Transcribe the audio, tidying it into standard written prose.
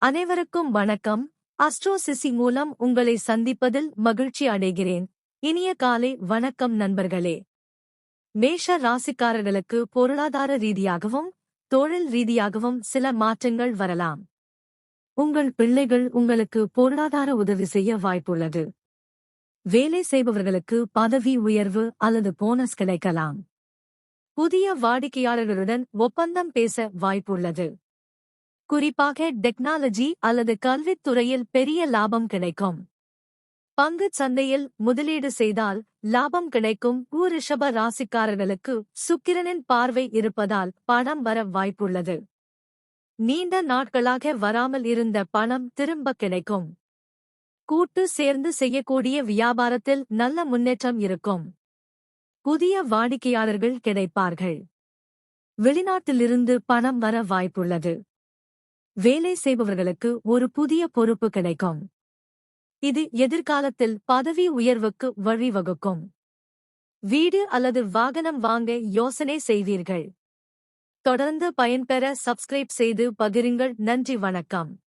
அனைவருக்கும் வணக்கம். Astro CC மூலம் உங்களை சந்திப்பதில் மகிழ்ச்சி அடைகிறேன். இனிய காலை வணக்கம் நண்பர்களே. மேஷ ராசிக்காரர்களுக்கு பொருளாதார ரீதியாகவும் தொழில் ரீதியாகவும் சில மாற்றங்கள் வரலாம். உங்கள் பிள்ளைகள் உங்களுக்கு பொருளாதார உதவி செய்ய வாய்ப்புள்ளது. வேலை செய்பவர்களுக்கு பதவி உயர்வு அல்லது போனஸ் கிடைக்கலாம். புதிய வாடிக்கையாளர்களுடன் ஒப்பந்தம் பேச வாய்ப்புள்ளது. குறிப்பாக டெக்னாலஜி அல்லது கல்வித் துறையில் பெரிய லாபம் கிடைக்கும். பங்குச் சந்தையில் முதலீடு செய்தால் லாபம் கிடைக்கும். ரிஷப ராசிக்காரர்களுக்கு சுக்கிரனின் பார்வை இருப்பதால் பணம் வர வாய்ப்புள்ளது. நீண்ட நாட்களாக வராமல் இருந்த பணம் திரும்ப கிடைக்கும். கூட்டு சேர்ந்து செய்யக்கூடிய வியாபாரத்தில் நல்ல முன்னேற்றம் இருக்கும். புதிய வாடிக்கையாளர்கள் கிடைப்பார்கள். வெளிநாட்டிலிருந்து பணம் வர வாய்ப்புள்ளது. வேலை செய்பவர்களுக்கு ஒரு புதிய பொறுப்பு கிடைக்கும். இது எதிர்காலத்தில் பதவி உயர்வுக்கு வழிவகுக்கும். வீடு அல்லது வாகனம் வாங்க யோசனை செய்வீர்கள். தொடர்ந்து பயன்பெற சப்ஸ்கிரைப் செய்து பகிருங்கள். நன்றி, வணக்கம்.